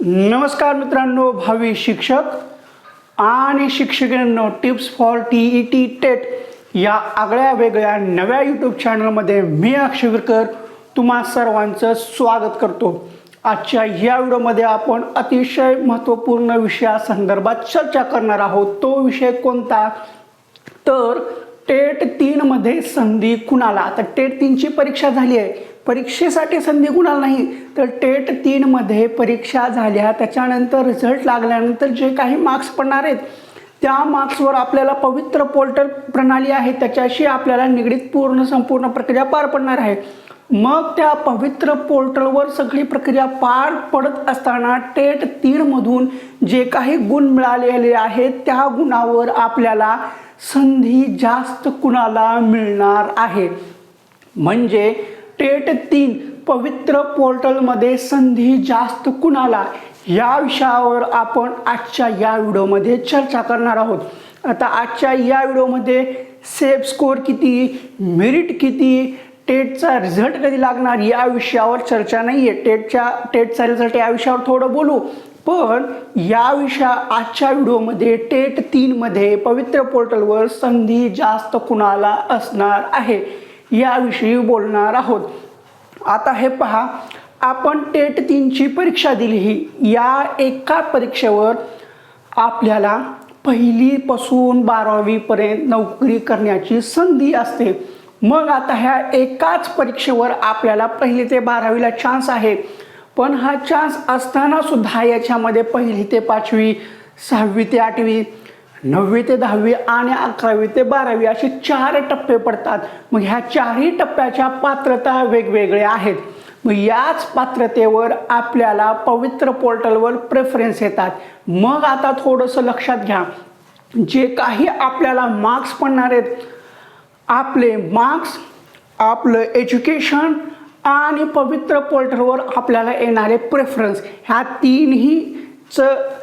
नमस्कार मित्रांनो, भावी शिक्षक आणि शिक्षिकांनो, टिप्स फॉर टी टेट या आगळ्या वेगळ्या नव्या यूट्यूब चॅनलमध्ये मी अक्षय विरकर तुम्हा सर्वांचं स्वागत करतो। आजच्या या व्हिडिओमध्ये आपण अतिशय महत्त्वपूर्ण विषयासंदर्भात चर्चा करणार आहोत। तो विषय कोणता तर टेट 3 मध्ये संधी कुणाला। तर टेट 3 ची परीक्षा झाली आहे, परीक्षेसाठी संधी कुणाला नाही तर टेट 3 मध्ये परीक्षा झाल्या त्याच्यानंतर रिझल्ट लागल्यानंतर जे काही मार्क्स पडणार आहेत त्या मार्क्सवर आपल्याला पवित्र पोर्टल प्रणाली आहे त्याच्याशी आपल्याला निगडीत संपूर्ण प्रक्रिया पार पडणार आहे। मग त्या पवित्र पोर्टलवर सगळी प्रक्रिया पार पडत असताना टेट 3 मधून जे काही गुण मिळालेले आहेत त्या गुणावर आपल्याला संधी जास्त कुणाला मिळणार आहे। म्हणजे टेट 3 पवित्र पोर्टलमध्ये संधी जास्त कुणाला या विषयावर आपण आजच्या या व्हिडिओमध्ये चर्चा करणार आहोत। आता आजच्या या व्हिडिओमध्ये सेफ स्कोर किती, मेरिट किती, टेटचा रिझल्ट कधी लागणार या विषयावर चर्चा नाही आहे। टेटचा रिझल्ट या विषयावर थोडं बोलू, पण या आजच्या व्हिडिओमध्ये टेट 3 मध्ये पवित्र पोर्टलवर संधी जास्त कुणाला असणार आहे याविषयी बोलणार आहोत। आता हे पहा, आपण टेट 3 ची परीक्षा दिली ही या एका परीक्षेवर आपल्याला 1ली पासून 12वी पर्यंत नोकरी करण्याची संधी असते। मग आता ह्या एकाच परीक्षेवर आपल्याला 1ली ते 12वीला चान्स आहे, पण हा चान्स असताना सुद्धा याच्यामध्ये 1ली ते 5वी, 6वी ते 8वी, 9वी ते 10वी आणि 11वी ते 12वी असे 4 टप्पे पडतात। मग ह्या 4ही टप्प्याच्या पात्रता वेगवेगळ्या आहेत। मग याच पात्रतेवर आपल्याला पवित्र पोर्टलवर प्रेफरन्स येतात। मग आता थोडंसं लक्षात घ्या, जे काही आपल्याला मार्क्स पडणार आहेत, आपले मार्क्स, आपलं एज्युकेशन आणि पवित्र पोर्टलवर आपल्याला येणारे प्रेफरन्स, ह्या तिन्हीचं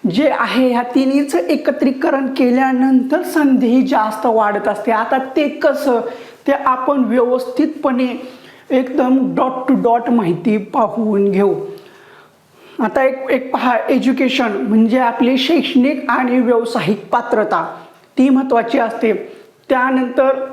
जे आहे ह्या तिन्हीचं एकत्रीकरण केल्यानंतर संधी जास्त वाढत असते। आता ते कसं ते आपण व्यवस्थितपणे एकदम डॉट टू डॉट माहिती पाहून घेऊ। आता एक पहा, एज्युकेशन म्हणजे आपली शैक्षणिक आणि व्यावसायिक पात्रता ती महत्त्वाची असते। त्यानंतर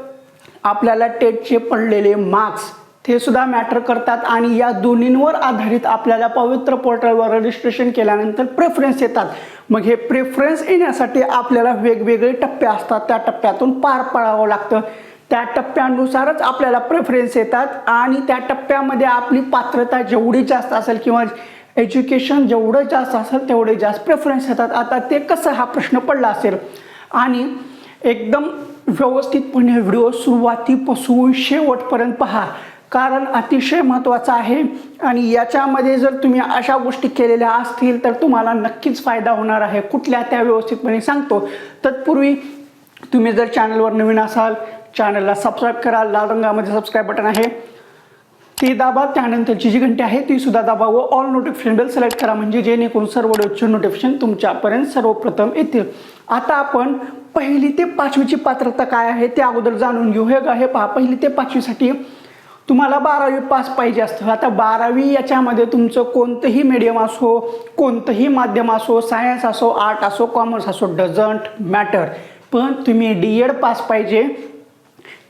आपल्याला टेटचे पडलेले मार्क्स ते सुद्धा मॅटर करतात आणि या दोन्हींवर आधारित आपल्याला पवित्र पोर्टलवर रजिस्ट्रेशन केल्यानंतर प्रेफरन्स येतात। मग हे प्रेफरन्स येण्यासाठी आपल्याला वेगवेगळे टप्पे असतात, त्या टप्प्यातून पार पडावं लागतं। त्या टप्प्यानुसारच आपल्याला प्रेफरन्स येतात आणि त्या टप्प्यामध्ये आपली पात्रता जेवढी जास्त असेल किंवा एज्युकेशन जेवढं जास्त असेल तेवढे जास्त प्रेफरन्स येतात। आता ते कसं हा प्रश्न पडला असेल आणि एकदम व्यवस्थितपणे व्हिडिओ सुरुवातीपासून शेवटपर्यंत पहा, कारण अतिशय महत्त्वाचं आहे आणि याच्यामध्ये जर तुम्ही अशा गोष्टी केलेल्या असतील तर तुम्हाला नक्कीच फायदा होणार आहे। कुठल्या त्या व्यवस्थितपणे सांगतो। तत्पूर्वी तुम्ही जर चॅनलवर नवीन असाल चॅनलला सबस्क्राईब करा, लाल रंगामध्ये सबस्क्राईब बटन आहे ते दाबा, त्यानंतरची जी घंटी आहे ती सुद्धा दाबा व ऑल नोटिफिकेशन बेल सिलेक्ट करा, म्हणजे जेणेकरून सर्व व्हिडिओचे नोटिफिकेशन तुमच्यापर्यंत सर्वप्रथम येतील। आता आपण 1ली ते 5वीची पात्रता काय आहे ते अगोदर जाणून घेऊ। हे पहा, 1ली ते 5वीसाठी तुम्हाला 12वी पास पाहिजे असतं। आता 12वी याच्यामध्ये तुमचं कोणतंही मीडियम असो, कोणतंही माध्यम असो, सायन्स असो, आर्ट असो, कॉमर्स असो, डझंट मॅटर, पण तुम्ही DED पास पाहिजे,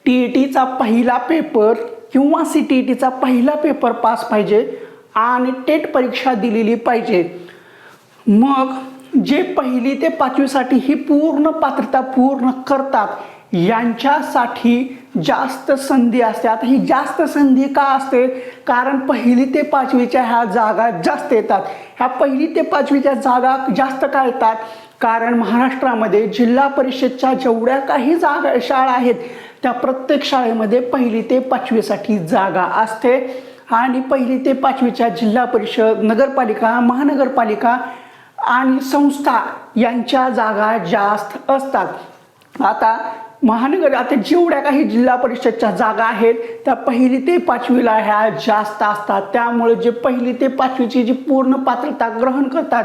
TETचा पहिला पेपर किंवा CTETचा पहिला पेपर पास पाहिजे आणि टेट परीक्षा दिलेली पाहिजे। मग जे 1ली ते 5वीसाठी ही पूर्ण पात्रता पूर्ण करतात यांच्यासाठी जास्त संधी असते। आता ही जास्त संधी का असते, कारण 1ली ते 5वीच्या ह्या जागा जास्त येतात। ह्या 1ली ते 5वीच्या जागा जास्त का येतात, कारण महाराष्ट्रामध्ये जिल्हा परिषदच्या जेवढ्या काही शाळा आहेत त्या प्रत्येक शाळेमध्ये 1ली ते 5वीसाठी जागा असते आणि 1ली ते 5वीच्या जिल्हा परिषद, नगरपालिका, महानगरपालिका आणि संस्था यांच्या जागा जास्त असतात। आता जेवढ्या काही जिल्हा परिषदच्या जागा आहेत त्या 1ली ते 5वीला ह्या जास्त असतात। त्यामुळे जे 1ली ते 5वीची जी पूर्ण पात्रता ग्रहण करतात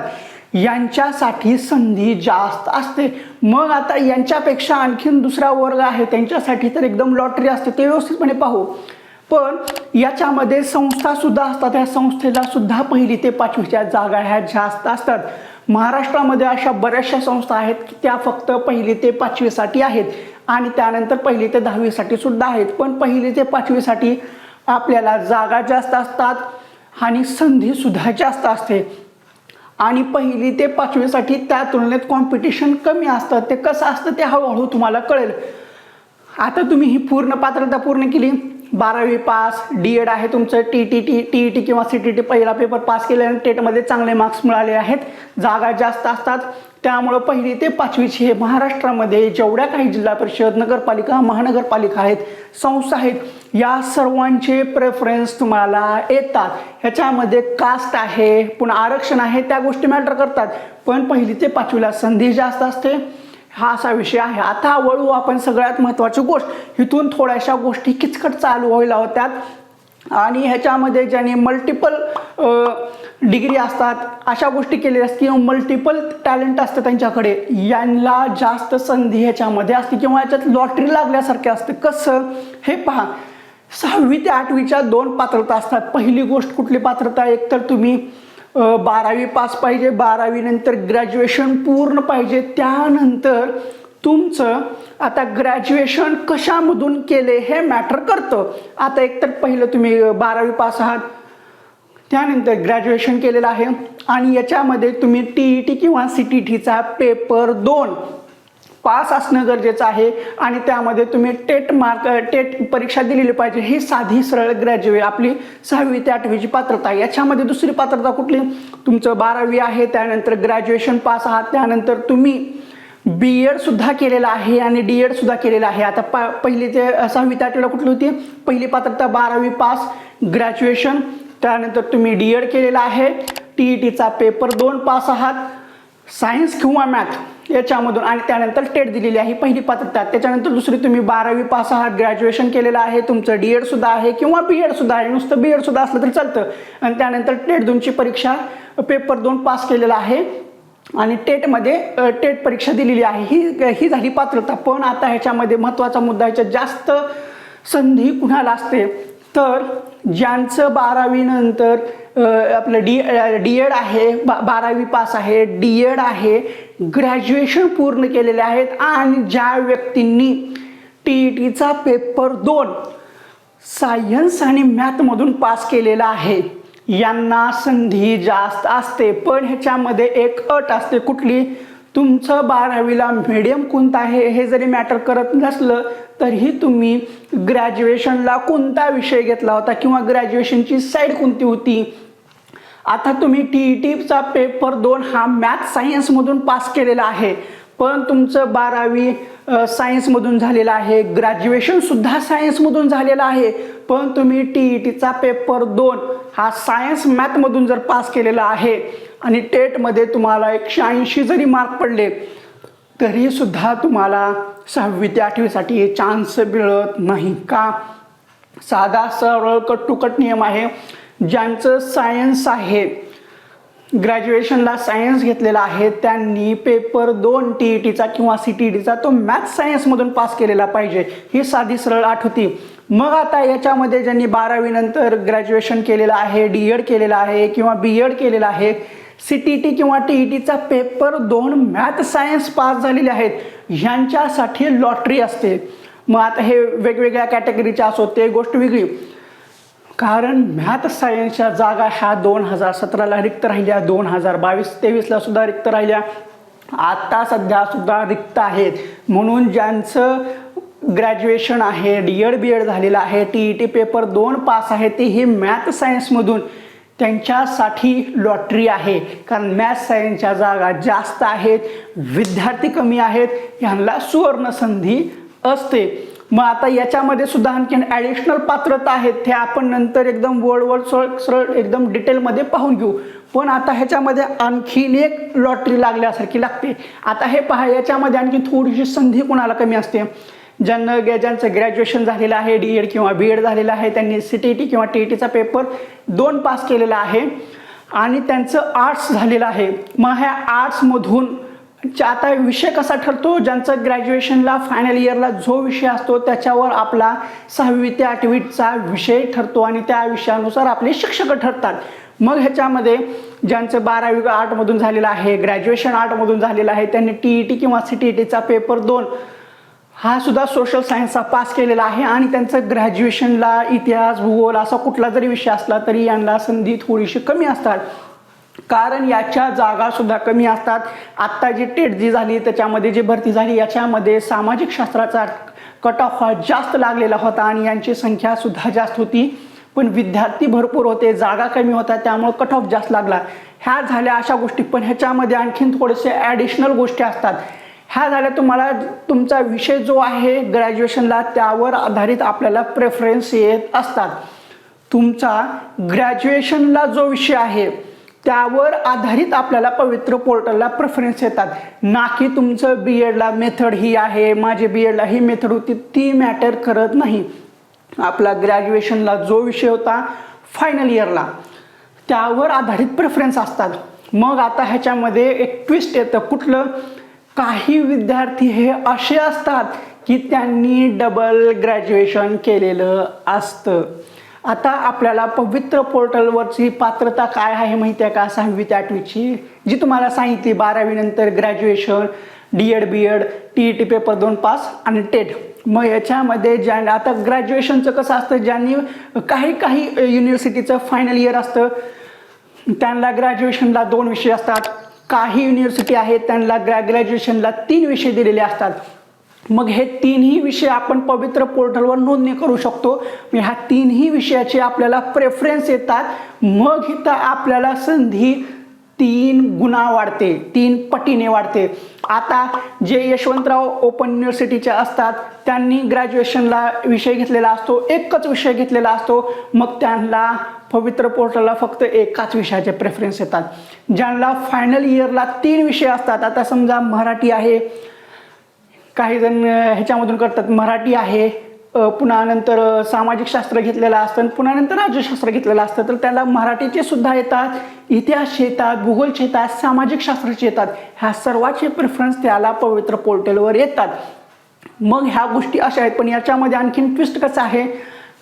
यांच्यासाठी संधी जास्त असते। मग आता यांच्यापेक्षा आणखीन दुसरा वर्ग आहे त्यांच्यासाठी तर एकदम लॉटरी असते, ते व्यवस्थितपणे पाहू। पण याच्यामध्ये संस्थासुद्धा असतात, त्या संस्थेला सुद्धा 1ली ते 5वीच्या जागा ह्या जास्त असतात. महाराष्ट्रामध्ये अशा बऱ्याचशा संस्था आहेत की त्या फक्त 1ली ते 5वीसाठी आहेत आणि त्यानंतर 1ली ते 10वीसाठी सुद्धा आहेत. पण 1ली ते 5वीसाठी आपल्याला जागा जास्त असतात आणि संधीसुद्धा जास्त असते आणि 1ली ते 5वीसाठी त्या तुलनेत कॉम्पिटिशन कमी असतं. ते कसं असतं ते हळूहळू तुम्हाला कळेल. आता तुम्ही ही पूर्ण पात्रता पूर्ण केली, 12वी पास, डी.एड आहे तुमचं, टी.ई.टी किंवा सी.टी.टी पहिला पेपर पास केल्याने टेटमध्ये चांगले मार्क्स मिळाले आहेत, जागा जास्त असतात. त्यामुळं 1ली ते 5वीची हे महाराष्ट्रामध्ये जेवढ्या काही जिल्हा परिषद, नगरपालिका, महानगरपालिका आहेत, संस्था आहेत, या सर्वांचे प्रेफरन्स तुम्हाला येतात. ह्याच्यामध्ये कास्ट आहे, पुन्हा आरक्षण आहे, त्या गोष्टी मॅटर करतात. पण 1ली ते 5वीला संधी जास्त असते, हा असा विषय आहे. आता वळू आपण सगळ्यात महत्त्वाची गोष्ट, इथून थोड्याशा गोष्टी किचकट चालू व्हायला होत्यात आणि ह्याच्यामध्ये ज्यांनी मल्टिपल डिग्री असतात, अशा गोष्टी केलेल्या असतात किंवा मल्टिपल टॅलेंट असतं त्यांच्याकडे, यांना जास्त संधी ह्याच्यामध्ये असते किंवा याच्यात लॉटरी लागल्यासारखे असते. कसं हे पहा, 6वी ते 8वीच्या 2 पात्रता असतात. पहिली गोष्ट कुठली पात्रता, एक तर तुम्ही 12वी पास पाहिजे, 12वी नंतर ग्रॅज्युएशन पूर्ण पाहिजे. त्यानंतर तुमचं आता ग्रॅज्युएशन कशामधून केले हे मॅटर करतं. आता एकतर पहिलं तुम्ही 12वी पास आहात, त्यानंतर ग्रॅज्युएशन केलेलं आहे आणि याच्यामध्ये तुम्ही टी.ई.टी किंवा सी.टी.टीचा पेपर 2 पास असणं गरजेचं आहे आणि त्यामध्ये तुम्ही टेट परीक्षा दिलेली पाहिजे. ही साधी सरळ ग्रॅज्युएट आपली 6वी ते 8वीची पात्रता आहे. याच्यामध्ये दुसरी पात्रता कुठली, तुमचं 12वी आहे, त्यानंतर ग्रॅज्युएशन पास आहात, त्यानंतर तुम्ही B.एड सुद्धा केलेला आहे आणि D.एड सुद्धा केलेला आहे. आता 1ली ते 6वी ते 8वीला कुठली होती, पहिली पात्रता 12वी पास, ग्रॅज्युएशन, त्यानंतर तुम्ही D.एड केलेला आहे, टी.ई.टीचा पेपर 2 पास आहात, सायन्स किंवा मॅथ याच्यामधून, आणि त्यानंतर टेट दिलेली आहे, पहिली पात्रता. त्याच्यानंतर दुसरी तुम्ही 12वी पास आहात, ग्रॅज्युएशन केलेलं आहे, तुमचं D.एड सुद्धा आहे किंवा B.एड सुद्धा आहे, नुसतं B.एड सुद्धा असलं तरी चालतं, आणि त्यानंतर टेट 2ची परीक्षा पेपर 2 पास केलेला आहे आणि टेटमध्ये टेट परीक्षा दिलेली आहे. ही झाली पात्रता. पण आता ह्याच्यामध्ये महत्त्वाचा मुद्दा, ह्याच्यात जास्त संधी कुणाला असते, तर ज्यांचं 12वी नंतर आपलं D.एड आहे, 12वी पास आहे, D.एड आहे, ग्रॅज्युएशन पूर्ण केलेले आहेत आणि ज्या व्यक्तींनी टी.ई.टीचा पेपर 2 सायन्स आणि मॅथमधून पास केलेला आहे, यांना संधी जास्त असते. पण ह्याच्यामध्ये एक अट असते, कुठली, तुमचं 12वीला मीडियम कोणतं आहे हे जरी मॅटर करत नसलं तरीही तुम्ही ग्रॅज्युएशनला कोणता विषय घेतला होता किंवा ग्रॅज्युएशनची साईड कोणती होती. आता तुम्ही टी.ई.टीचा पेपर 2 हा मॅथ सायन्समधून पास केलेला आहे, पण तुमचं 12वी सायन्समधून झालेलं आहे, ग्रॅज्युएशनसुद्धा सायन्समधून झालेलं आहे, पण तुम्ही टी.ई.टीचा पेपर 2 हा सायन्स मॅथमधून जर पास केलेला आहे आणि टेटमध्ये तुम्हाला 180 जरी मार्क पडले तरीसुद्धा तुम्हाला 6वी ते 8वीसाठी चान्स मिळत नाही. का, साधा सरळ कट टू कट नियम आहे. ज्यांचं सायन्स आहे, ग्रॅज्युएशनला सायन्स घेतलेला आहे, त्यांनी पेपर 2 टी.ई.टीचा किंवा सी.टी.टीचा तो मॅथ सायन्समधून पास केलेला पाहिजे. ही साधी सरळ अट होती. मग आता याच्यामध्ये ज्यांनी 12वी नंतर ग्रॅज्युएशन केलेलं आहे, D.एड केलेलं आहे किंवा B.एड केलेलं आहे, सी.टी.टी किंवा टी.ई.टीचा पेपर 2 मॅथ सायन्स पास झालेले आहेत, ह्यांच्यासाठी लॉटरी असते. मग आता हे वेगवेगळ्या कॅटेगरीच्या असो ते गोष्ट वेगळी, कारण मॅथ सायन्सच्या जागा ह्या 2017ला रिक्त राहिल्या, 2022-23ला सुद्धा रिक्त राहिल्या, आता सध्या सुद्धा रिक्त आहेत. म्हणून ज्यांचं ग्रॅज्युएशन आहे, D.एड B.एड झालेलं आहे, टी.ई.टी पेपर 2 पास आहे, ते हे मॅथ सायन्समधून, त्यांच्यासाठी लॉटरी आहे. कारण मॅथ सायन्सच्या जागा जास्त आहेत, विद्यार्थी कमी आहेत, ह्यांना सुवर्ण संधी असते. मग आता याच्यामध्ये सुद्धा आणखीन ॲडिशनल पात्रता आहेत, ते आपण नंतर एकदम वळवळ सरळ एकदम डिटेलमध्ये पाहून घेऊ. पण आता ह्याच्यामध्ये आणखीन एक लॉटरी लागल्यासारखी लागते. आता हे पहा, याच्यामध्ये आणखी थोडीशी संधी कोणाला कमी असते, ज्यांचं ग्रॅज्युएशन झालेलं आहे, D.एड किंवा B.एड झालेलं आहे, त्यांनी सी.टी.टी किंवा टी.ई.टीचा पेपर 2 पास केलेला आहे आणि त्यांचं आर्ट्स झालेलं आहे. मग ह्या आर्ट्समधून आता विषय कसा ठरतो, ज्यांचं ग्रॅज्युएशनला फायनल इयरला जो विषय असतो त्याच्यावर आपला 6वी ते 8वीचा विषय ठरतो आणि त्या विषयानुसार आपले शिक्षक ठरतात. मग ह्याच्यामध्ये ज्यांचं 12वी आर्टमधून झालेलं आहे, ग्रॅज्युएशन आर्टमधून झालेलं आहे, त्यांनी TET किंवा CTETचा पेपर 2 हा सुद्धा सोशल सायन्सचा पास केलेला आहे आणि त्यांचं ग्रॅज्युएशनला इतिहास भूगोल असा कुठला जरी विषय असला तरी यांना संधी थोडीशी कमी असतात, कारण याच्या जागा सुद्धा कमी असतात. आत्ता जी टेट जी झाली त्याच्यामध्ये जी भरती झाली याच्यामध्ये सामाजिक शास्त्राचा कट ऑफ हा जास्त लागलेला होता आणि यांची संख्या सुद्धा जास्त होती, पण विद्यार्थी भरपूर होते, जागा कमी होत्या, त्यामुळे कट ऑफ जास्त लागला. ह्या झाल्या अशा गोष्टी. पण ह्याच्यामध्ये आणखीन थोडेसे ॲडिशनल गोष्टी असतात. ह्या झाल्या तुम्हाला तुमचा विषय जो आहे ग्रॅज्युएशनला त्यावर आधारित आपल्याला प्रेफरन्स येत असतात. तुमचा ग्रॅज्युएशनला जो विषय आहे त्यावर आधारित आपल्याला पवित्र पोर्टलला प्रेफरन्स येतात, ना की तुमचं BEdला मेथड ही आहे, माझे BEdला ही मेथड होती, ती मॅटर करत नाही. आपला ग्रॅज्युएशनला जो विषय होता फायनल इयरला त्यावर आधारित प्रेफरन्स असतात. मग आता ह्याच्यामध्ये एक ट्विस्ट येतं. कुठलं? काही विद्यार्थी हे असे असतात की त्यांनी डबल ग्रॅज्युएशन केलेलं असतं. आता आपल्याला पवित्र पोर्टलवरची पात्रता काय आहे माहिती आहे का? 6वी ते 8वीची जी तुम्हाला सांगितली, 12वी नंतर graduation, DEd BEd, TET paper 2 pass आणि टेट. मग याच्यामध्ये आता ग्रॅज्युएशनचं कसं असतं, ज्यांनी काही युनिव्हर्सिटीचं फायनल इयर असतं त्यांना ग्रॅज्युएशनला 2 विषय असतात. काही युनिव्हर्सिटी आहेत त्यांना ग्रॅज्युएशनला 3 विषय दिलेले असतात. मग हे 3ही विषय आपण पवित्र पोर्टलवर नोंदणी करू शकतो. ह्या 3ही विषयाचे आपल्याला प्रेफरन्स येतात. मग इथं आपल्याला संधी 3 गुणा वाढते, 3 पटीने वाढते. आता जे यशवंतराव ओपन युनिव्हर्सिटीचे असतात त्यांनी ग्रॅज्युएशनला विषय घेतलेला असतो, एकच विषय घेतलेला असतो, मग त्यांना पवित्र पोर्टलला फक्त एकाच विषयाचे प्रेफरन्स येतात. ज्यांना फायनल इयरला 3 विषय असतात, आता समजा मराठी आहे, काही जण ह्याच्यामधून करतात, मराठी आहे, पुन्हा नंतर सामाजिक शास्त्र घेतलेलं असतं, पुन्हा नंतर राज्यशास्त्र घेतलेलं असतं, तर त्याला मराठीचे सुद्धा येतात, इतिहासचे येतात, भूगोलचे येतात, सामाजिक शास्त्राचे येतात. ह्या सर्वाचे प्रेफरन्स त्याला पवित्र पोर्टलवर येतात. मग ह्या गोष्टी अशा आहेत. पण याच्यामध्ये आणखीन ट्विस्ट कसं आहे,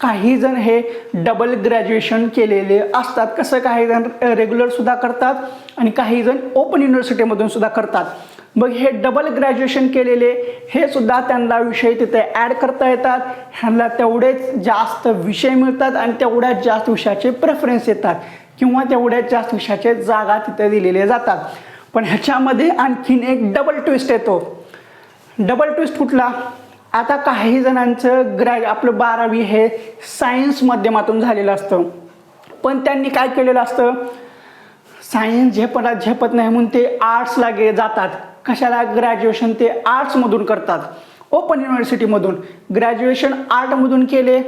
काही जण हे डबल ग्रॅज्युएशन केलेले असतात. कसं, काही जण रेग्युलर सुद्धा करतात आणि काही जण ओपन युनिव्हर्सिटीमधून सुद्धा करतात. मग हे डबल ग्रॅज्युएशन केलेले हे सुद्धा त्यांना विषय तिथे ॲड करता येतात. ह्यांना तेवढेच जास्त विषय मिळतात आणि तेवढ्याच जास्त विषयाचे प्रेफरन्स येतात किंवा तेवढ्याच जास्त विषयाचे जागा तिथे दिलेले जातात. पण ह्याच्यामध्ये आणखीन एक डबल ट्विस्ट येतो. डबल ट्विस्ट कुठला? आता काही जणांचं आपलं 12वी हे सायन्स माध्यमातून झालेलं असतं, पण त्यांनी काय केलेलं असतं, सायन्स झेपत नाही म्हणून ते आर्ट्सला जातात. कशाला? ग्रॅज्युएशन ते आर्ट्समधून करतात, ओपन युनिव्हर्सिटीमधून. ग्रॅज्युएशन आर्टमधून केले,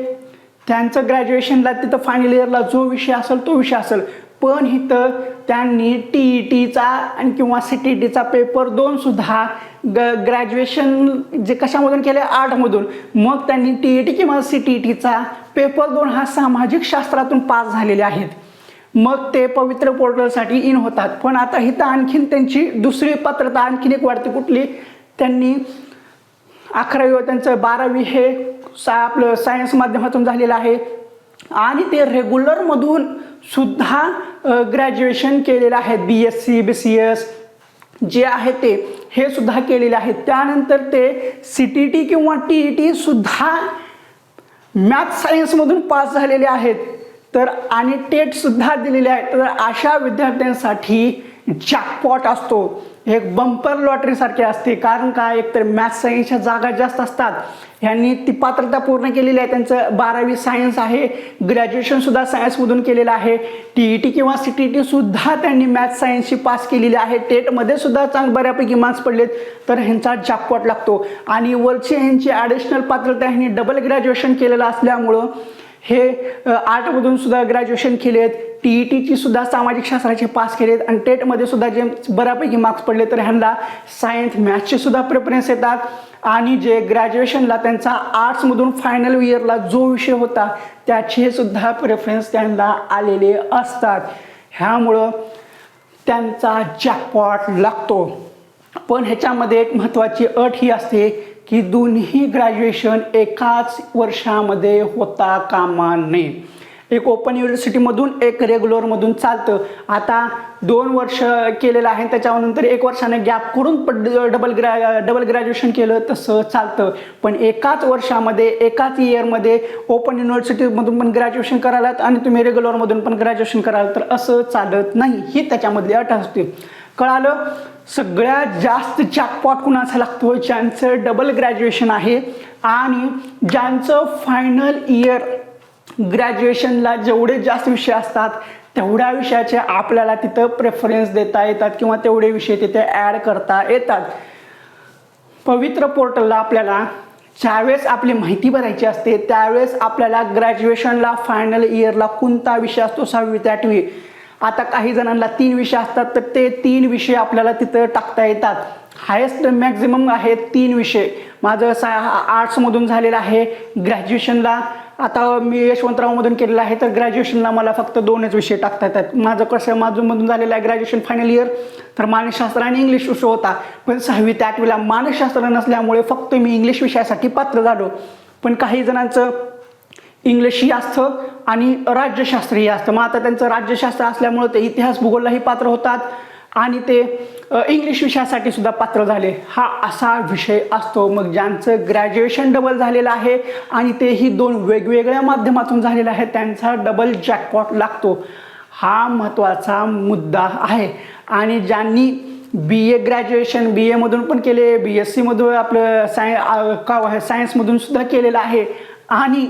त्यांचं ग्रॅज्युएशनला तिथं फायनल इयरला जो विषय असेल तो विषय असेल, पण इथं त्यांनी TETचा आणि किंवा CTETचा पेपर 2 सुद्धा ग्रॅज्युएशन जे कशामधून केले? आर्टमधून. मग त्यांनी TET किंवा CTETचा पेपर 2 हा सामाजिक शास्त्रातून पास झालेले आहेत. मग ते पवित्र पोर्टलसाठी इन होतात. पण आता इथं आणखीन त्यांची दुसरी पात्रता आणखीन एक वाढते. कुठली? त्यांनी 11वी व त्यांचं 12वी हे आपलं सायन्स माध्यमातून झालेलं आहे आणि ते रेग्युलरमधून सुद्धा ग्रॅज्युएशन केलेलं आहे. BSc BCS जे आहे ते हे सुद्धा केलेले आहेत. त्यानंतर ते CTET किंवा TET सुद्धा मॅथ सायन्समधून पास झालेले आहेत, तर आणि टेट सुद्धा दिलेले आहे. तर अशा विद्यार्थ्यांसाठी जॅकपॉट असतो, एक बंपर लॉटरी सारखी असते. कारण काय? एकतर मॅथ सायन्सच्या जागा जास्त असतात, ह्यांनी ती पात्रता पूर्ण केलेली आहे. त्यांचं 12वी सायन्स आहे, ग्रॅज्युएशन सुद्धा सायन्समधून केलेलं आहे. TET किंवा CTET सुद्धा त्यांनी मॅथ सायन्सची पास केलेली आहे. टेटमध्ये सुद्धा बऱ्यापैकी मार्क्स पडलेत, तर ह्यांचा जॅकपॉट लागतो. आणि वरची ह्यांची ॲडिशनल पात्रता ह्यांनी डबल ग्रॅज्युएशन केलेलं असल्यामुळं हे आर्टमधून सुद्धा ग्रॅज्युएशन केलेत, TETची सुद्धा सामाजिक शास्त्राचे पास केलेत आणि टेटमध्ये सुद्धा जे बऱ्यापैकी मार्क्स पडले, तर ह्यांना सायन्स मॅथ्सचे सुद्धा प्रेफरन्स येतात. आणि जे ग्रॅज्युएशनला त्यांचा आर्ट्समधून फायनल इयरला जो विषय होता त्याचे सुद्धा प्रेफरन्स त्यांना आलेले असतात. ह्यामुळं त्यांचा जॅकपॉट लागतो. पण ह्याच्यामध्ये एक महत्त्वाची अट ही असते की दोन्ही ग्रॅज्युएशन एकाच वर्षामध्ये होता कामा नये. एक ओपन युनिव्हर्सिटीमधून एक रेग्युलरमधून चालतं. आता 2 वर्ष केलेलं आहे त्याच्यानंतर 1 वर्षाने गॅप करून डबल ग्रॅज्युएशन केलं तसं चालतं. पण एकाच वर्षामध्ये एकाच इयरमध्ये ओपन युनिव्हर्सिटीमधून पण ग्रॅज्युएशन करायलात आणि तुम्ही रेग्युलरमधून पण ग्रॅज्युएशन कराल तर असं चालत नाही. ही त्याच्यामधली अट असते. कळालं? सगळ्यात जास्त जॅकपॉट कुणाचा लागतो? ज्यांचं डबल ग्रॅज्युएशन आहे आणि ज्यांचं फायनल इयर ग्रॅज्युएशनला जेवढे जास्त विषय असतात तेवढ्या विषयाचे आपल्याला तिथं प्रेफरन्स देता येतात किंवा तेवढे विषय तिथे ॲड करता येतात. पवित्र पोर्टलला आपल्याला ज्यावेळेस आपली माहिती भरायची असते त्यावेळेस आपल्याला ग्रॅज्युएशनला फायनल इयरला कोणता विषय असतो 6वी ते 8वी. आता काही जणांना 3 विषय असतात तर ते 3 विषय आपल्याला तिथं टाकता येतात. हायेस्ट मॅक्झिमम आहे 3 विषय. माझं आर्ट्समधून झालेलं आहे ग्रॅज्युएशनला. आता मी यशवंतरावमधून केलेलं आहे तर ग्रॅज्युएशनला मला फक्त 2च विषय टाकता येतात. माझं कसं माझूमधून झालेलं आहे ग्रॅज्युएशन फायनल इयर तर मानसशास्त्र आणि इंग्लिश विषय होता. पण 6वी ते 8वीला मानसशास्त्र नसल्यामुळे फक्त मी इंग्लिश विषयासाठी पात्र झालो. पण काही जणांचं इंग्लिशही असतं आणि राज्यशास्त्रही असतं. मग आता त्यांचं राज्यशास्त्र असल्यामुळे ते इतिहास भूगोललाही पात्र होतात आणि ते इंग्लिश विषयासाठी सुद्धा पात्र झाले. हा असा विषय असतो. मग ज्यांचं ग्रॅज्युएशन डबल झालेलं आहे आणि तेही 2 वेगवेगळ्या माध्यमातून झालेलं आहे त्यांचा डबल जॅकपॉट लागतो. हा महत्त्वाचा मुद्दा आहे. आणि ज्यांनी BA ग्रॅज्युएशन BAमधून पण केले, BScमधून आपलं सायन्समधून सुद्धा केलेलं आहे आणि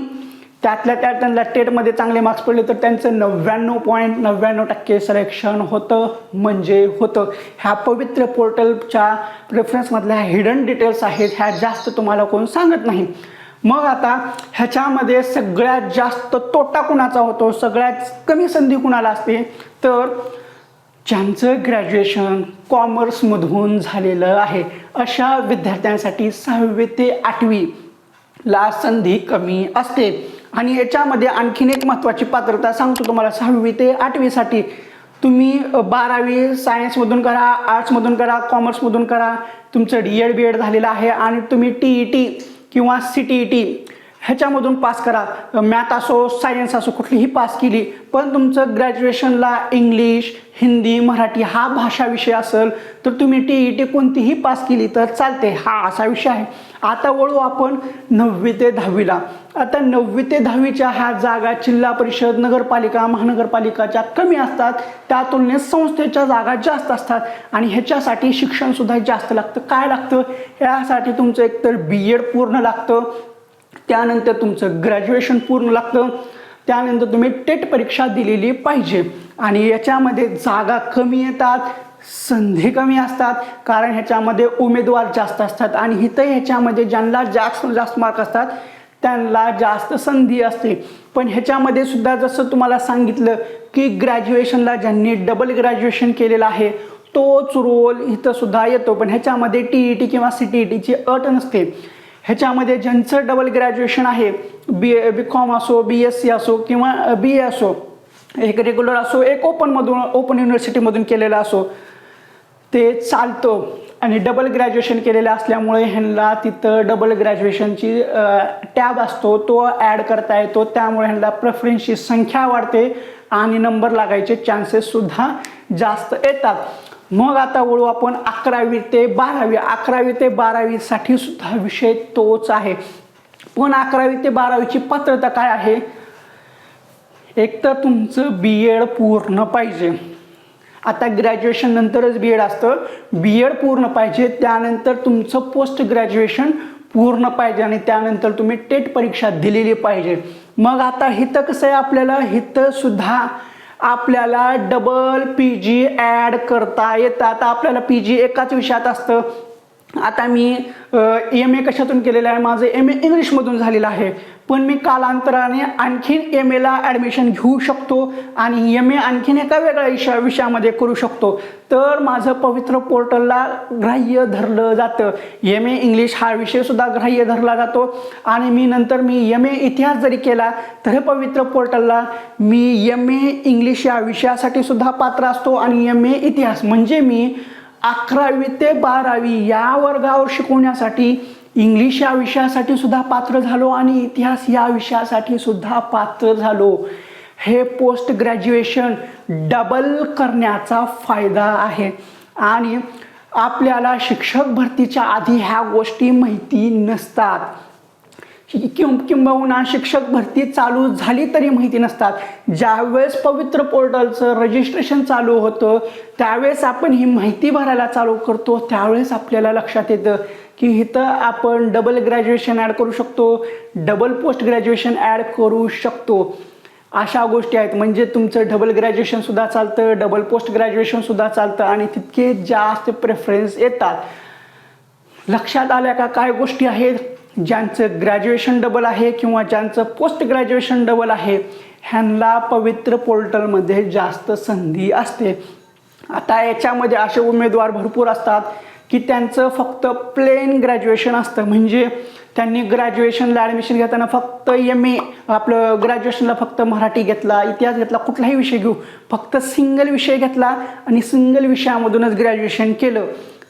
त्यातल्या त्यात त्यांना टेटमध्ये चांगले मार्क्स पडले तर त्यांचं 99.99% सिलेक्शन होतं म्हणजे होतं. ह्या पवित्र पोर्टलच्या रेफरन्समधल्या हिडन डिटेल्स आहेत ह्या जास्त तुम्हाला कोण सांगत नाही. मग आता ह्याच्यामध्ये सगळ्यात जास्त तोटा कुणाचा होतो? सगळ्यात कमी संधी कुणाला असते? तर ज्यांचं ग्रॅज्युएशन कॉमर्समधून झालेलं आहे अशा विद्यार्थ्यांसाठी 6वी ते 8वीला संधी कमी असते. आणि याच्यामध्ये आणखीन एक महत्त्वाची पात्रता सांगतो तुम्हाला. 6वी ते 8वीसाठी तुम्ही 12वी सायन्समधून करा, आर्ट्समधून करा, कॉमर्समधून करा, तुमचं DED BED झालेलं आहे आणि तुम्ही TET किंवा CTET ह्याच्यामधून पास करा. मॅथ असो सायन्स असो कुठलीही पास केली पण तुमचं ग्रॅज्युएशनला इंग्लिश हिंदी मराठी हा भाषा विषय असेल तर तुम्ही TET कोणतीही पास केली तर चालते. हा असा विषय आहे. आता वळू आपण 9वी ते 10वीला. आता 9वी ते 10वीच्या ह्या जागा जिल्हा परिषद नगरपालिका महानगरपालिकाच्या कमी असतात. त्या तुलनेत संस्थेच्या जागा जास्त असतात आणि ह्याच्यासाठी शिक्षणसुद्धा जास्त लागतं. काय लागतं? ह्यासाठी तुमचं एकतर BEd पूर्ण लागतं, त्यानंतर तुमचं ग्रॅज्युएशन पूर्ण लागतं, त्यानंतर तुम्ही टेट परीक्षा दिलेली पाहिजे. आणि याच्यामध्ये जागा कमी येतात, संधी कमी असतात कारण ह्याच्यामध्ये उमेदवार जास्त असतात आणि इथं ह्याच्यामध्ये ज्यांना जास्त मार्क असतात त्यांना जास्त संधी असते. पण ह्याच्यामध्ये सुद्धा जसं तुम्हाला सांगितलं की ग्रॅज्युएशनला ज्यांनी डबल ग्रॅज्युएशन केलेलं आहे तोच रोल इथं सुद्धा येतो. पण ह्याच्यामध्ये TET किंवा CTETची अट नसते. ह्याच्यामध्ये ज्यांचं डबल ग्रॅज्युएशन आहे BCom असो BSc असो किंवा BA असो, एक रेग्युलर असो एक ओपन युनिव्हर्सिटीमधून केलेलं असो ते चालतं. आणि डबल ग्रॅज्युएशन केलेलं असल्यामुळे ह्यांना तिथं डबल ग्रॅज्युएशनची टॅब असतो तो ॲड करता येतो. त्यामुळे ह्यांना प्रेफरन्सची संख्या वाढते आणि नंबर लागायचे चान्सेससुद्धा जास्त येतात. मग आता वळू आपण 11वी ते 12वी. 11वी ते 12वीसाठी सुद्धा विषय तोच आहे. पण 11वी ते 12वीची पात्रता काय आहे? एक तर तुमचं BEd पूर्ण पाहिजे. आता ग्रॅज्युएशन नंतरच BEd असतं. BEd पूर्ण पाहिजे, त्यानंतर तुमचं पोस्ट ग्रॅज्युएशन पूर्ण पाहिजे आणि त्यानंतर तुम्ही टेट परीक्षा दिलेली पाहिजे. मग आता इथं कसं आहे आपल्याला इथं सुद्धा आपल्याला डबल PG ॲड करता येतं. आता आपल्याला PG एकाच विषयात असतं. आता मी MA कशातून केलेलं आहे? माझं MA इंग्लिशमधून झालेलं आहे. पण मी कालांतराने आणखीन MAला ॲडमिशन घेऊ शकतो आणि MA आणखीन एका वेगळ्या विषयामध्ये करू शकतो. तर माझं पवित्र पोर्टलला ग्राह्य धरलं जातं. MA इंग्लिश हा विषयसुद्धा ग्राह्य धरला जातो आणि मी नंतर MA इतिहास जरी केला तर पवित्र पोर्टलला मी MA इंग्लिश या विषयासाठी सुद्धा पात्र असतो आणि MA इतिहास म्हणजे मी 11वी ते 12वी या वर्गावर शिकवण्यासाठी इंग्लिश या विषयासाठी सुद्धा पात्र झालो आणि इतिहास या विषयासाठी सुद्धा पात्र झालो. हे पोस्ट ग्रॅज्युएशन डबल करण्याचा फायदा आहे. आणि आपल्याला शिक्षक भरतीच्या आधी ह्या गोष्टी माहिती नसतात, किंबहुना शिक्षक भरती चालू झाली तरी माहिती नसतात. ज्यावेळेस पवित्र पोर्टलचं रजिस्ट्रेशन चालू होतं त्यावेळेस आपण ही माहिती भरायला चालू करतो, त्यावेळेस आपल्याला लक्षात येतं की इथं आपण डबल ग्रॅज्युएशन ॲड करू शकतो, डबल पोस्ट ग्रॅज्युएशन ॲड करू शकतो. अशा गोष्टी आहेत. म्हणजे तुमचं डबल ग्रॅज्युएशनसुद्धा चालतं, डबल पोस्ट ग्रॅज्युएशनसुद्धा चालतं आणि तितके जास्त प्रेफरन्स येतात. लक्षात आल्या का काय गोष्टी आहेत? ज्यांचं ग्रॅज्युएशन डबल आहे किंवा ज्यांचं पोस्ट ग्रॅज्युएशन डबल आहे ह्यांना पवित्र पोर्टलमध्ये जास्त संधी असते. आता याच्यामध्ये असे उमेदवार भरपूर असतात की त्यांचं फक्त प्लेन ग्रॅज्युएशन असतं, म्हणजे त्यांनी ग्रॅज्युएशनला ॲडमिशन घेताना फक्त MA आपलं ग्रॅज्युएशनला फक्त मराठी घेतला, इतिहास घेतला, कुठलाही विषय घेऊ, फक्त सिंगल विषय घेतला आणि सिंगल विषयामधूनच ग्रॅज्युएशन केलं.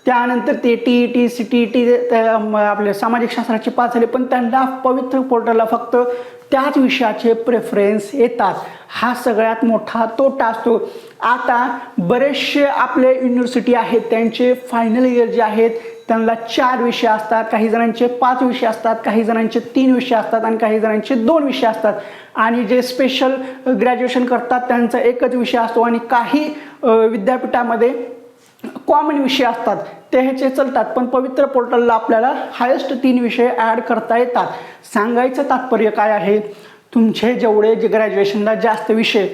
त्यानंतर ते TET CTET आपले सामाजिक शास्त्राचे पास झाले, पण त्यांना पवित्र पोर्टलला फक्त त्याच विषयाचे प्रेफरन्स येतात. हा सगळ्यात मोठा तोटा असतो. आता बरेचसे आपले युनिव्हर्सिटी आहेत त्यांचे फायनल इयर जे आहेत त्यांना 4 विषय असतात, काही जणांचे 5 विषय असतात, काही जणांचे 3 विषय असतात आणि काही जणांचे 2 विषय असतात. आणि जे स्पेशल ग्रॅज्युएशन करतात त्यांचा एकच विषय असतो आणि काही विद्यापीठामध्ये कॉमन विषय असतात ते ह्याचे चालतात. पण पवित्र पोर्टलला आपल्याला हायेस्ट 3 विषय ॲड करता येतात. सांगायचं तात्पर्य काय आहे? तुमचे जेवढे जे ग्रॅज्युएशनला जास्त विषय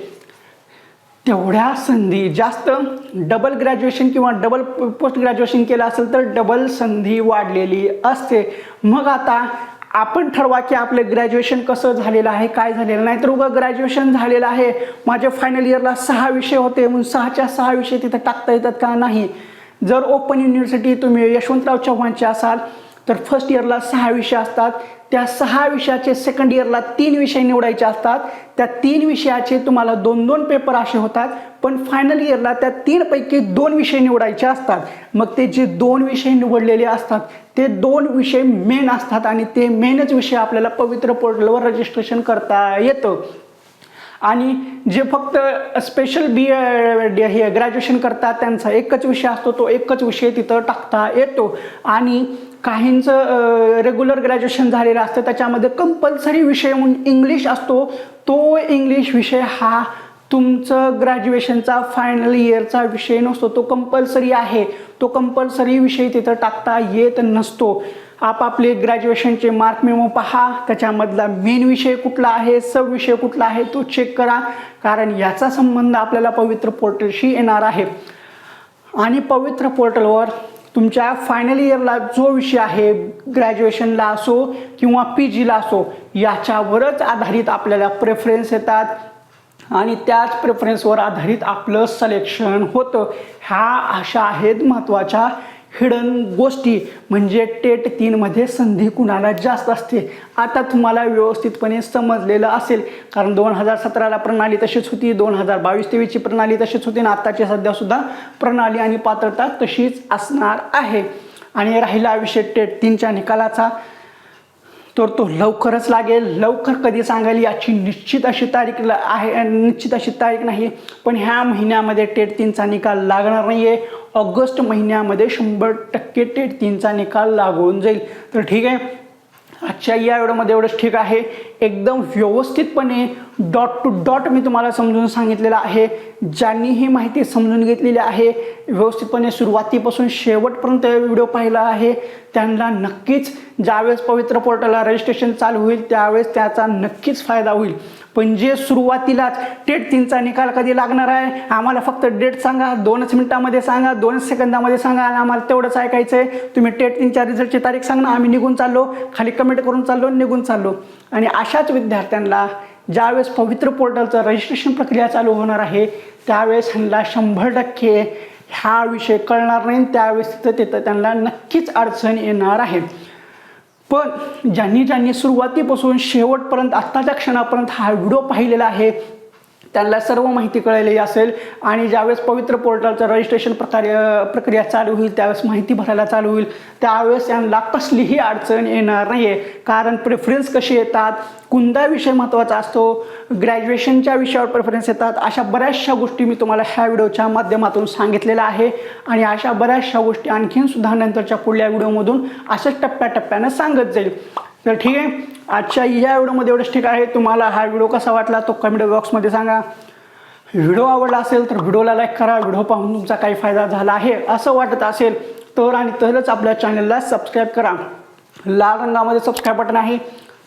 तेवढ्या संधी जास्त. डबल ग्रॅज्युएशन किंवा डबल पोस्ट ग्रॅज्युएशन केलं असेल तर डबल संधी वाढलेली असते. मग आता आपण ठरवा की आपलं ग्रॅज्युएशन कसं झालेलं आहे, काय झालेलं नाही. तर उगा ग्रॅज्युएशन झालेलं आहे, माझ्या फायनल इयरला 6 विषय होते म्हणून 6च्या 6 विषय तिथं टाकता येतात का? नाही. जर ओपन युनिव्हर्सिटी तुम्ही यशवंतराव चव्हाणचे असाल तर फर्स्ट इयरला 6 विषय असतात, त्या 6 विषयाचे सेकंड इयरला 3 विषय निवडायचे असतात. त्या 3 विषयाचे तुम्हाला 2-2 पेपर असे होतात, पण फायनल इयरला त्या 3 पैकी 2 विषय निवडायचे असतात. मग ते जे 2 विषय निवडलेले असतात ते 2 विषय मेन असतात आणि ते मेनच विषय आपल्याला पवित्र पोर्टलवर रजिस्ट्रेशन करता येतं. आणि जे फक्त स्पेशल हे ग्रॅज्युएशन करतात त्यांचा एकच विषय असतो, तो एकच विषय तिथं टाकता येतो. आणि काहींचं रेग्युलर ग्रॅज्युएशन झालेलं असतं त्याच्यामध्ये कंपल्सरी विषय म्हणून इंग्लिश असतो, तो इंग्लिश विषय हा तुमचं ग्रॅज्युएशनचा फायनल इयरचा विषय नसतो, तो कंपल्सरी आहे. तो कंपल्सरी विषय तिथं टाकता येत नसतो. आपापले ग्रॅज्युएशनचे मार्क मेमो पहा, त्याच्यामधला मेन विषय कुठला आहे, सब विषय कुठला आहे तो चेक करा, कारण याचा संबंध आपल्याला पवित्र पोर्टलशी येणार आहे. आणि पवित्र पोर्टलवर तुमच्या फायनल इयरला जो विषय आहे, ग्रॅज्युएशनला असो किंवा PGला असो, याच्यावरच आधारित आपल्याला प्रेफरन्स येतात आणि त्याच प्रेफरन्सवर आधारित आपलं सिलेक्शन होतं. ह्या अशा आहेत महत्त्वाच्या हिडन गोष्टी. म्हणजे टेट 3 मध्ये संधी कुणाला जास्त असते. आता तुम्हाला व्यवस्थितपणे समजलेलं असेल, कारण 2017ला प्रणाली तशीच होती, 2022-23ची प्रणाली तशीच होती आणि आत्ताची सध्यासुद्धा प्रणाली आणि पात्रता तशीच असणार आहे. आणि राहिला विषय टेट 3च्या निकालाचा, तर तो लवकरच लागेल. लवकर कधी सांगाल याची निश्चित अशी तारीख आहे, निश्चित अशी तारीख नाही, पण ह्या महिन्यामध्ये टेट 3चा निकाल लागणार नाही आहे. ऑगस्ट महिन्यामध्ये 100% टेट 3चा निकाल लागून जाईल. तर ठीक आहे, आजच्या या व्हिडिओमध्ये एवढंच ठीक आहे. एकदम व्यवस्थितपणे डॉट टू डॉट मी तुम्हाला समजून सांगितलेलं आहे. ज्यांनी ही माहिती समजून घेतलेली आहे, व्यवस्थितपणे सुरुवातीपासून शेवटपर्यंत व्हिडिओ पाहिला आहे, त्यांना नक्कीच ज्यावेळेस पवित्र पोर्टलला रजिस्ट्रेशन चालू होईल त्यावेळेस त्याचा नक्कीच फायदा होईल. पण जे सुरुवातीलाच टेट 3चा निकाल कधी लागणार आहे, आम्हाला फक्त डेट सांगा, 2 मिनिटामध्ये सांगा, 2 सेकंदामध्ये सांगा आणि आम्हाला तेवढंच ऐकायचं आहे, तुम्ही टेट 3च्या रिझल्टची तारीख सांगा, आम्ही निघून चाललो, खाली कमेंट करून चाललो, निघून चाललो. आणि अशाच विद्यार्थ्यांना ज्यावेळेस पवित्र पोर्टलचं रजिस्ट्रेशन प्रक्रिया चालू होणार आहे त्यावेळेस ह्यांना 100% हा विषय कळणार नाही, त्यावेळेस तिथं त्यांना नक्कीच अडचण येणार आहे. पण ज्यांनी सुरुवातीपासून शेवटपर्यंत आत्ताच्या क्षणापर्यंत हा व्हिडिओ पाहिलेला आहे त्यांना सर्व माहिती कळलेली असेल आणि ज्यावेळेस पवित्र पोर्टलचं रजिस्ट्रेशन प्रक्रिया चालू होईल, त्यावेळेस माहिती भरायला चालू होईल, त्यावेळेस यांना कसलीही अडचण येणार नाही आहे. कारण प्रेफरन्स कसे येतात, कोणता विषय महत्त्वाचा असतो, ग्रॅज्युएशनच्या विषयावर प्रेफरन्स येतात, अशा बऱ्याचशा गोष्टी मी तुम्हाला ह्या व्हिडिओच्या माध्यमातून सांगितलेल्या आहे. आणि अशा बऱ्याचशा गोष्टी आणखीनसुद्धा नंतरच्या पुढल्या व्हिडिओमधून अशाच टप्प्याटप्प्यानं सांगत जाईल. तर ठीक आहे, आजच्या या व्हिडिओमध्ये एवढंच ठीक आहे. तुम्हाला हा व्हिडिओ कसा वाटला तो कमेंट बॉक्समध्ये सांगा. व्हिडिओ आवडला असेल तर व्हिडिओला लाईक करा. व्हिडिओ पाहून तुमचा काही फायदा झाला आहे असं वाटत असेल तर आणि तरच आपल्या चॅनलला सबस्क्राईब करा. लाल रंगामध्ये सबस्क्राईब बटन आहे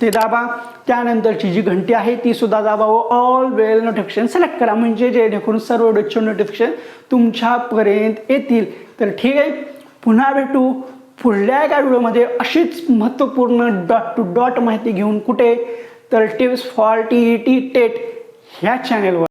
ते दाबा. त्यानंतरची जी घंटी आहे ती सुद्धा दाबा व ऑल बेल नोटिफिकेशन सिलेक्ट करा, म्हणजे जेणेकरून सर्व व्हिडिओचे नोटिफिकेशन तुमच्यापर्यंत येतील. तर ठीक आहे, पुन्हा भेटू पुढल्या एका व्हिडिओमध्ये अशीच महत्त्वपूर्ण डॉट टू डॉट माहिती घेऊन. कुठे तर टिप्स फॉर TET टेट ह्या चॅनेलवर.